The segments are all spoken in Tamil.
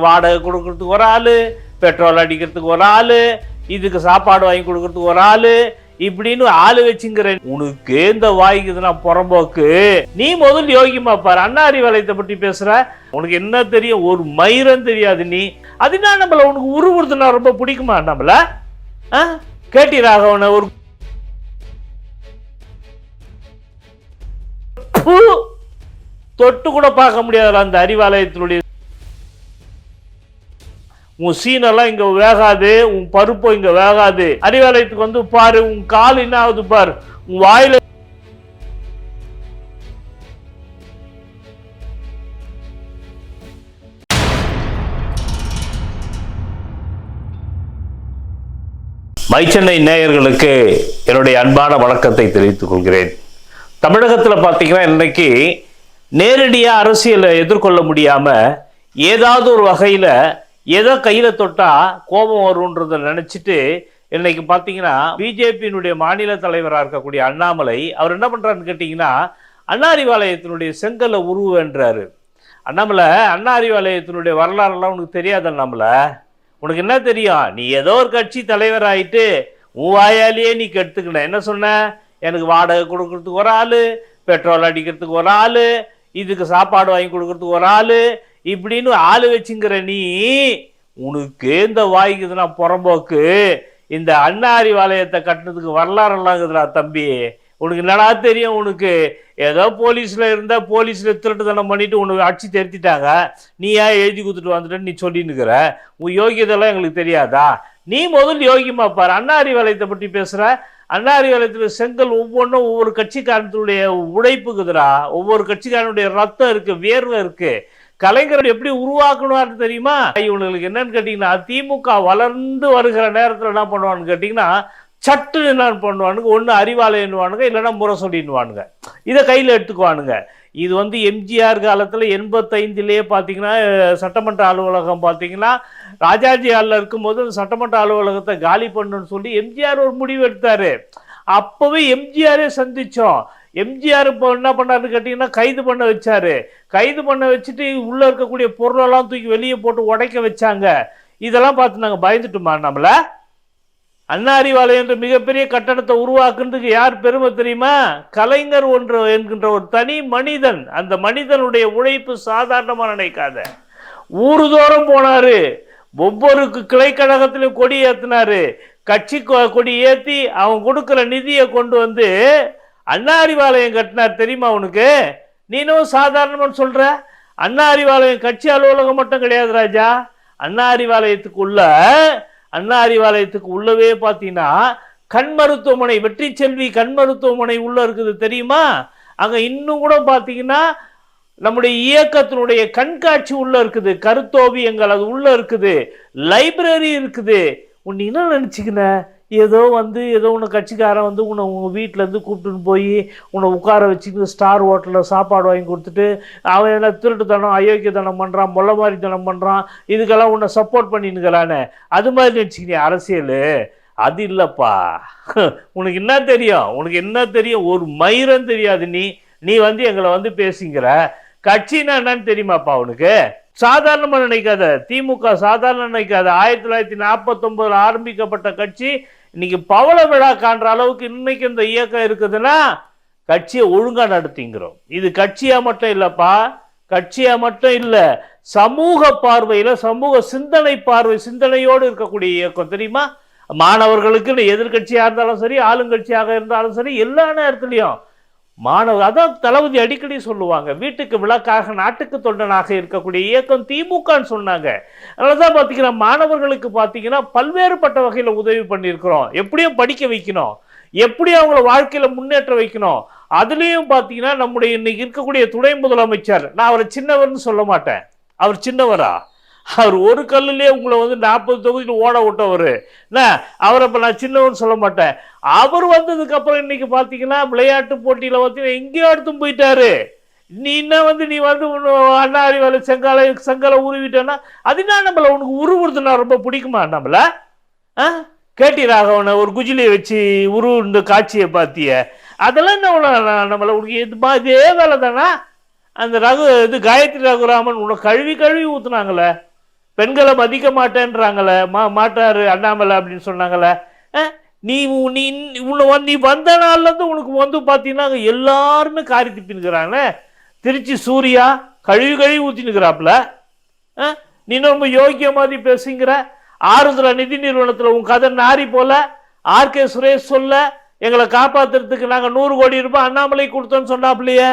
வாடகை கொடுக்கறதுக்கு ஒரு ஆளு, பெட்ரோல் அடிக்கிறதுக்கு ஒரு ஆளு, இதுக்கு சாப்பாடு வாங்கி கொடுக்கறதுக்கு ஒரு ஆளு, இப்படின்னு ஆளு வச்சுங்கிற உனக்கு இந்த வாய்க்குதுன்னா புறம்போக்கு. நீ முதல் யோகிமா பாரு. அண்ணா அறிவாலயத்தை பற்றி பேசுற, உனக்கு என்ன தெரியும்? ஒரு மயிரம் தெரியாது நீ. அதுனா நம்மள உனக்கு உருவுறுதுனா ரொம்ப பிடிக்குமா? நம்மள கேட்டி ராகவன ஒரு தொட்டு கூட பார்க்க முடியாது அந்த அறிவாலயத்தினுடைய. உன் சீனெல்லாம் இங்க வேகாது, உன் பருப்பு இங்க வேகாது. அறிவாலயத்துக்கு வந்து பாரு, உன் கால் என்ன ஆகுது பாரு, உன் வாயில மைச்சென்னை நேயர்களுக்கு என்னுடைய அன்பான வணக்கத்தை தெரிவித்துக் கொள்கிறேன். தமிழகத்தில் பார்த்தீங்கன்னா இன்னைக்கு நேரடியாக அரசியலை எதிர்கொள்ள முடியாம ஏதாவது ஒரு வகையில் ஏதோ கையில் தொட்டா கோபம் வரும்ன்றதை நினைச்சிட்டு இன்னைக்கு பார்த்தீங்கன்னா பிஜேபியினுடைய மாநில தலைவராக இருக்கக்கூடிய அண்ணாமலை அவர் என்ன பண்றாருன்னு கேட்டீங்கன்னா அண்ணா அறிவாலயத்தினுடைய செங்கல்ல உருவன்றாரு. அண்ணாமலை, அண்ணா அறிவாலயத்தினுடைய வரலாறுலாம் உனக்கு தெரியாது. அண்ணாமலை, உனக்கு என்ன தெரியும்? நீ ஏதோ ஒரு கட்சி தலைவர் ஆயிட்டு உன் வாயாலேயே நீ கெடுத்துக்கின. என்ன சொன்ன? எனக்கு வாடகை கொடுக்கறதுக்கு ஒரு ஆளு, பெட்ரோல் அடிக்கிறதுக்கு ஒரு ஆளு, இதுக்கு சாப்பாடு வாங்கி கொடுக்கறதுக்கு ஒரு ஆளு, இப்படின்னு ஆளு வச்சுங்கிற நீ. உனக்கு இந்த வாய்க்குதுன்னா புறம்போக்கு. இந்த அண்ணா அறிவாலயத்தை கட்டினதுக்கு வரலாறுலாங்குதுடா தம்பி. உனக்கு என்னடா தெரியும்? உனக்கு ஏதோ போலீஸ்ல இருந்தா போலீஸ்ல திருட்டுத்தனம் பண்ணிட்டு உனக்கு அடிச்சு தெரித்திட்டாங்க, நீ ஏன் எழுதி கொடுத்துட்டு வந்துட்டேன்னு நீ சொல்லினுக்கிற. உன் யோகியதெல்லாம் எங்களுக்கு தெரியாதா? நீ முதல் யோகிமா பாரு. அண்ணா அறிவாலயத்தை பற்றி பேசுற. அண்ணா அறிவாலயத்தில் செங்கல் ஒவ்வொன்றும் ஒவ்வொரு கட்சிக்காரனுடைய உழைப்புக்குதுடா. ஒவ்வொரு கட்சிக்காரனுடைய ரத்தம் இருக்கு, வேர்வை இருக்கு. கலைஞர் எப்படி உருவாக்கணும் தெரியுமா? இவங்களுக்கு என்னன்னு கேட்டீங்கன்னா திமுக வளர்ந்து வருகிற நேரத்தில் என்ன பண்ணுவான்னு கேட்டீங்கன்னா சட்டு என்ன பண்ணுவானுங்க, ஒன்று அறிவாலயன்னுவானுங்க, இல்லைன்னா முரசொலின்னுவானுங்க. இதை கையில் எடுத்துக்குவானுங்க. இது வந்து எம்ஜிஆர் காலத்தில் 85லேயே பார்த்தீங்கன்னா சட்டமன்ற அலுவலகம் பார்த்தீங்கன்னா ராஜாஜி ஹாலில் இருக்கும்போது சட்டமன்ற அலுவலகத்தை காலி பண்ணணும்னு சொல்லி எம்ஜிஆர் ஒரு முடிவு எடுத்தாரு. அப்பவே எம்ஜிஆரே சந்திச்சோம். எம்ஜிஆர் இப்போ என்ன பண்ணாருன்னு கேட்டீங்கன்னா கைது பண்ண வச்சாரு. கைது பண்ண வச்சுட்டு உள்ள இருக்கக்கூடிய பொருளெல்லாம் தூக்கி வெளியே போட்டு உடைக்க வச்சாங்க. இதெல்லாம் பார்த்து நாங்கள் பயந்துட்டோமா? நம்மள அண்ணா அறிவாலயம் என்ற மிகப்பெரிய கட்டடத்தை உருவாக்குறதுக்கு யார் பெருமை தெரியுமா? கலைஞர் ஒன்று என்கின்ற ஒரு தனி மனிதன். அந்த மனிதனுடைய உழைப்பு சாதாரணமா நினைக்காத. ஊருதோறும் போனாரு, ஒவ்வொரு கிளை கழகத்திலும் கொடி ஏத்தினாரு. கட்சி கொடி ஏத்தி அவன் கொடுக்கிற நிதியை கொண்டு வந்து அண்ணா அறிவாலயம் கட்டினார். தெரியுமா உனக்கு? நீனும் சாதாரணமா சொல்ற. அண்ணா அறிவாலயம் கட்சி அலுவலகம் மட்டும் கிடையாது ராஜா. அண்ணா அறிவாலயத்துக்கு உள்ளவே பார்த்தீங்கன்னா கண் மருத்துவமனை, வெற்றி செல்வி கண் மருத்துவமனை உள்ள இருக்குது. தெரியுமா? அங்க இன்னும் கூட பார்த்தீங்கன்னா நம்முடைய இயக்கத்தினுடைய கண்காட்சி உள்ள இருக்குது, கருத்தோவியங்கள் அது உள்ள இருக்குது, லைப்ரரி இருக்குது. உன்னை என்ன நினைச்சுக்கின? ஏதோ ஒன்று கட்சிக்காரன் வந்து உன்னை உங்கள் வீட்டிலேருந்து கூப்பிட்டுன்னு போய் உன்னை உட்கார வச்சுக்கிட்டு ஸ்டார் ஹோட்டலில் சாப்பாடு வாங்கி கொடுத்துட்டு அவன் என்ன திருட்டுத்தனம் அயோக்கியத்தனம் பண்ணுறான், மொல்ல மாதிரி தனம் பண்ணுறான், இதுக்கெல்லாம் உன்னை சப்போர்ட் பண்ணினுக்கிறானே, அது மாதிரி நினச்சிக்கினே அரசியல். அது இல்லைப்பா. உனக்கு என்ன தெரியும்? உனக்கு என்ன தெரியும்? ஒரு மயிரம் தெரியாது நீ. நீ வந்து எங்களை வந்து பேசிங்கிற. கட்சின்னா என்னன்னு தெரியுமாப்பா உனக்கு? சாதாரணமா நினைக்காத. திமுக சாதாரண நினைக்காத. 1949 ஆரம்பிக்கப்பட்ட கட்சி இன்னைக்கு பவள விழா காண்ற அளவுக்கு இன்னைக்கு இந்த இயக்கம் இருக்குதுன்னா கட்சியை ஒழுங்கா நடத்திங்கிறோம். இது கட்சியா மட்டும் இல்லப்பா, கட்சியா மட்டும் இல்ல, சமூக பார்வையில சமூக சிந்தனையோடு இருக்கக்கூடிய இயக்கம். தெரியுமா? மாணவர்களுக்கு எதிர்கட்சியா இருந்தாலும் சரி, ஆளுங்கட்சியாக இருந்தாலும் சரி, எல்லா நேரத்திலையும் மாணவர், அதான் தளபதி அடிக்கடி சொல்லுவாங்க, வீட்டுக்கு விளக்காக நாட்டுக்கு தொண்டனாக இருக்கக்கூடிய இயக்கம் திமுகன்னு சொன்னாங்க. அதனாலதான் பாத்தீங்கன்னா மாணவர்களுக்கு பாத்தீங்கன்னா பல்வேறுபட்ட வகையில உதவி பண்ணியிருக்கிறோம். எப்படியும் படிக்க வைக்கணும், எப்படி அவங்கள வாழ்க்கையில முன்னேற்ற வைக்கணும். அதுலயும் பாத்தீங்கன்னா நம்முடைய இன்னைக்கு இருக்கக்கூடிய துணை முதலமைச்சர், நான் அவரை சின்னவர்னு சொல்ல மாட்டேன். அவர் சின்னவரா? அவர் ஒரு கல்லுலேயே உங்களை வந்து 40 தொகுதியில் ஓட விட்டவர். அவரை இப்போ நான் சின்னவன்னு சொல்ல மாட்டேன். அவர் வந்ததுக்கு அப்புறம் இன்னைக்கு பார்த்தீங்கன்னா விளையாட்டு போட்டியில் பார்த்தீங்கன்னா எங்கேயோ எடுத்தும் போயிட்டாரு. நீ அண்ணா அறிவாலய செங்கலை உருவிட்டேன்னா அதுனா நம்மள உனக்கு உருவுறுதுனா ரொம்ப பிடிக்குமா? நம்மள கேட்டி ராகவனை ஒரு குஜிலியை வச்சு இந்த காட்சியை பார்த்திய, அதெல்லாம் என்ன நம்மள உனக்கு இதே வேலை தானா? அந்த காயத்ரி ரகுராமன் உன்னை கழுவி ஊத்துனாங்களே, பெண்களை மதிக்க மாட்டேன்றாங்களே, மாட்டாரு அண்ணாமலை அப்படின்னு சொன்னாங்களே. நீ நீ நீ வந்த நாள்ல இருந்து உனக்கு வந்து பாத்தீங்கன்னா எல்லாருமே காரி திப்பின்னுக்கிறாங்களே. திருச்சி சூர்யா கழுவி ஊத்தினுக்கிறாப்புல. நீ ரொம்ப யோகிய மாதிரி பேசுங்கிற. ஆறுதல நிதி நிறுவனத்துல உன் கதை நாரி போல. ஆர்கே சுரேஷ் சொல்ல எங்களை காப்பாத்துறதுக்கு நாங்க 100 கோடி ரூபாய் அண்ணாமலை கொடுத்தோன்னு சொன்னாப்லையே.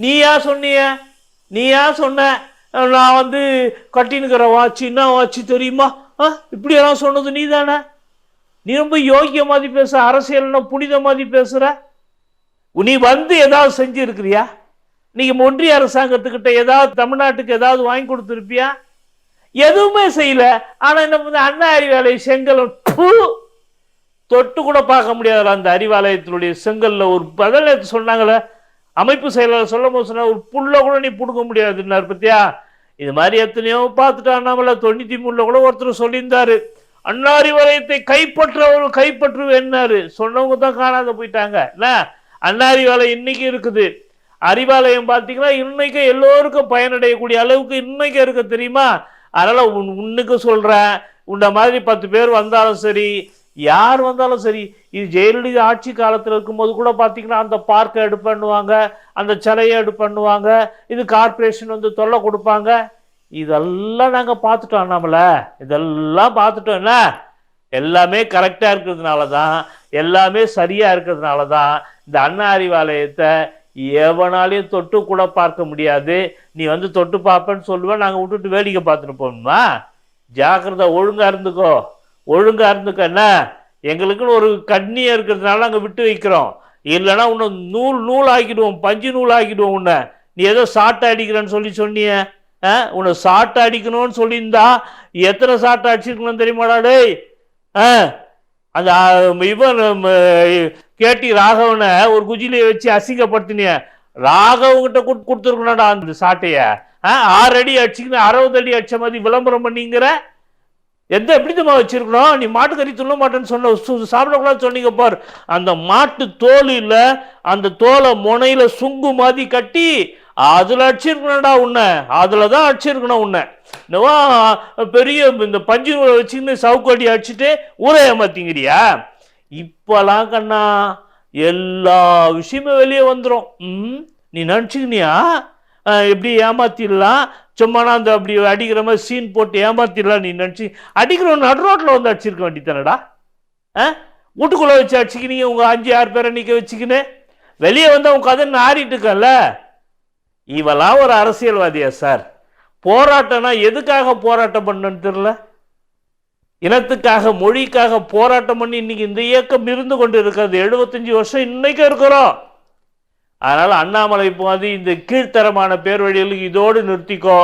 நீயா சொன்னிய? நீயா சொன்ன நான் வந்து கட்டினுக்கிற வாட்சி என்ன வாட்சி தெரியுமா? இப்படியெல்லாம் சொன்னது நீ தானே. நீ ரொம்ப யோகிய மாதிரி பேச, அரசியல் புனித மாதிரி பேசுற. நீ வந்து ஏதாவது செஞ்சு இருக்கிறியா? நீங்க ஒன்றிய அரசாங்கத்துக்கிட்ட ஏதாவது தமிழ்நாட்டுக்கு ஏதாவது வாங்கி கொடுத்துருப்பியா? எதுவுமே செய்யல. ஆனா என்ன அண்ணா அறிவாலய செங்கல் தொட்டு கூட பார்க்க முடியாது. அந்த அறிவாலயத்தினுடைய செங்கல்ல ஒரு பதில் சொன்னாங்களே, அமைப்பு செயலாளர் சொல்லும் போது சொன்ன ஒரு புல்ல கூட நீ புடுங்க முடியாதுன்னாரு. பத்தியா இது மாதிரி எத்தனையோ பார்த்துட்டான். நம்மள 93 கூட ஒருத்தர் சொல்லியிருந்தாரு, அண்ணா அறிவாலயத்தை கைப்பற்றுவேன்னாரு. சொன்னவங்க தான் காணாத போயிட்டாங்க. அண்ணா அறிவாலயம் இன்னைக்கு இருக்குது. அறிவாலயம் பார்த்தீங்கன்னா இன்னைக்கு எல்லோருக்கும் பயனடையக்கூடிய அளவுக்கு இன்னைக்கு இருக்கு தெரியுமா? அதனால உன்னுக்கு சொல்றேன், உன்ன மாதிரி 10 பேர் வந்தாலும் சரி, யார் வந்தாலும் சரி, இது ஜெயலலிதா ஆட்சி காலத்தில் இருக்கும்போது கூட பார்த்தீங்கன்னா அந்த பார்க்கை எடுப்பண்ணுவாங்க, அந்த சிலையை எடுப்பண்ணுவாங்க, இது கார்பரேஷன் வந்து தொல்லை கொடுப்பாங்க. இதெல்லாம் நாங்கள் பார்த்துட்டோம். நம்மள இதெல்லாம் பார்த்துட்டோம். என்ன எல்லாமே கரெக்டாக இருக்கிறதுனால தான், எல்லாமே சரியாக இருக்கிறதுனால தான் இந்த அண்ணா அறிவாலயத்தை எவனாலையும் தொட்டு கூட பார்க்க முடியாது. நீ வந்து தொட்டு பார்ப்பேன்னு சொல்லுவேன், நாங்கள் விட்டுட்டு வேடிக்கை பார்த்துட்டு போகணுமா? ஜாக்கிரதை, ஒழுங்கா இருந்துக்கோ, ஒழுங்கா இருந்துக்க. என்ன எங்களுக்குன்னு ஒரு கண்ணியா இருக்கிறதுனால நாங்கள் விட்டு வைக்கிறோம். இல்லைன்னா உன்னை நூல் ஆக்கிடுவோம், பஞ்சு நூல் ஆக்கிடுவோம். உன்னை நீ ஏதோ சாட்டை அடிக்கிறேன்னு சொன்னிய. உன்னை சாட்டை அடிக்கணும்னு சொல்லியிருந்தா எத்தனை சாட்டை அடிச்சிருக்கணும் தெரியுமாடா? டேய் அந்த இவன் கேட்டி ராகவனை ஒரு குஜிலியை வச்சு அசிங்கப்படுத்தினிய. ராகவங்கிட்ட கொடுத்துருக்கணும்டா அந்த சாட்டைய. 6 அடி அடிச்சுக்கணும், 60 அடி அடிச்ச மாதிரி விளம்பரம் பண்ணிங்கிற. எந்த எப்படித்தமா வச்சிருக்கணும்? நீ மாட்டுக்கறி துண்ண மாட்டேன்னு சொன்ன, சாப்பிடக்கூடாது சொன்னீங்க பார். அந்த மாட்டு தோல் இல்ல, அந்த தோலை முனையில சுங்கு மாதிரி கட்டி அதுல அடிச்சிருக்கணும்டா உன்னை. அதுலதான் அடிச்சிருக்கணும் உன்னை. என்னவா பெரிய இந்த பஞ்சு நூலை வச்சுக்கின்னு சவுக்கடி அடிச்சுட்டு ஊரை ஏமாத்திங்கிறியா? இப்பெல்லாம் கண்ணா எல்லா விஷயமே வெளியே வந்துடும். நீ நினச்சிக்கினியா எப்படி ஏமாத்திடலாம்? சும்மானா அந்த அப்படி அடிக்கிற மாதிரி சீன் போட்டு ஏமாத்திடலாம் நீ நினச்சி அடிக்கிறவன் நடு ரோட்டில் வந்து அடிச்சிருக்க வேண்டித்தானடா. வீட்டுக்குள்ளே வச்சு அடிச்சுக்கினீங்க, உங்கள் 5-6 பேரை நிற்க வச்சுக்கின்னு வெளியே வந்து அவங்க கதை நாரிட்டு இருக்கல. இவெல்லாம் ஒரு அரசியல்வாதியா சார்? போராட்டம்னா எதுக்காக போராட்டம் பண்ணுன்னு தெரியல. இனத்துக்காக, மொழிக்காக போராட்டம் பண்ணி இன்னைக்கு இந்த இயக்கம் இருந்து கொண்டு இருக்கிறது. 75 வருஷம் இன்னைக்கு இருக்கிறோம். அதனால அண்ணாமலை மாதிரி இந்த கீழ்த்தரமான பேர் வழிகளுக்கு இதோடு நிறுத்திக்கோ.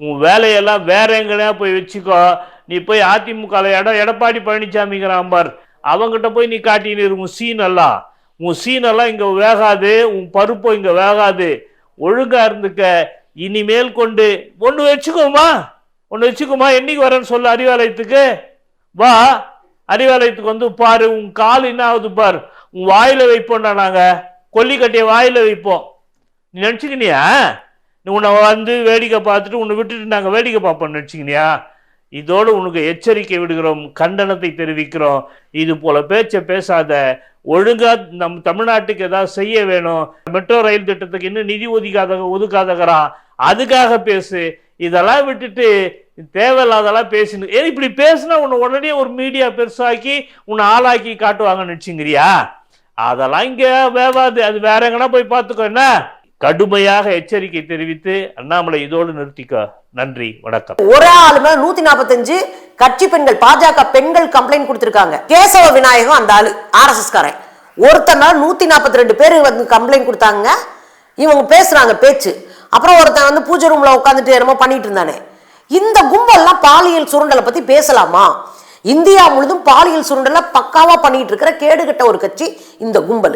உன் வேலையெல்லாம் வேற எங்கனையா போய் வச்சுக்கோ. நீ போய் அதிமுக எடப்பாடி பழனிசாமிங்கிறான் பார், அவங்கிட்ட போய் நீ காட்டின்னு உன் சீனெல்லாம். உன் சீனெல்லாம் இங்க வேகாது, உன் பருப்போ இங்க வேகாது. ஒழுங்கா இருந்துக்க. இனிமேல் கொண்டு ஒன்று வச்சுக்கோமா. என்னைக்கு வரேன்னு சொல்ல அறிவாலயத்துக்கு வா. அறிவாலயத்துக்கு வந்து பாரு, உன் கால் என்ன ஆகுது பாரு. உன் வாயில வைப்போம்டா, நாங்க கொல்லிக்கட்டைய வாயில வைப்போம். நீ நினச்சிக்கினியா உன்னை வந்து வேடிக்கை பார்த்துட்டு உன்னை விட்டுட்டு நாங்கள் வேடிக்கை பார்ப்போம்னு நினச்சிக்கினியா? இதோடு உனக்கு எச்சரிக்கை விடுகிறோம், கண்டனத்தை தெரிவிக்கிறோம். இது போல பேச்சை பேசாத. ஒழுங்கா நம் தமிழ்நாட்டுக்கு ஏதாவது செய்ய வேணும். மெட்ரோ ரயில் திட்டத்துக்கு இன்னும் நிதி ஒதுக்காதகிறான், அதுக்காக பேசு. இதெல்லாம் விட்டுட்டு தேவையில்லாதெல்லாம் பேசணும். இப்படி பேசுனா உன்னை உடனே ஒரு மீடியா பெருசாக்கி உன்னை ஆளாக்கி காட்டுவாங்கன்னு நினைச்சுங்கிறியா? அதெல்லாம் இங்க வேவாது. அது வேற எங்கன்னா போய் பார்த்துக்கோ. என்ன கடுமையாக எச்சரிக்கை தெரிவித்து அண்ணாமலை இதோடு நிறுத்திக்க. நன்றி, வணக்கம். ஒரே ஆளு மேல 145 கட்சி பெண்கள், பாஜக பெண்கள் கம்ப்ளைண்ட் கொடுத்திருக்காங்க. கேசவ விநாயகம் அந்த ஆளு RSS காரன். ஒருத்தனால 142 பேர் வந்து கம்ப்ளைண்ட் கொடுத்தாங்க. இவங்க பேசுறாங்க பேச்சு. அப்புறம் ஒருத்தன் வந்து பூஜை ரூம்ல உட்காந்துட்டு என்னமோ பண்ணிட்டு இருந்தானே. இந்த கும்பல்லாம் பாலியல் சுரண்டலை பத்தி பேசலாமா? இந்தியா முழுதும் பாலியல் சுரண்டலை பக்காவா பண்ணிட்டு இருக்கிற கேடுகட்ட ஒரு கட்சி இந்த கும்பல்.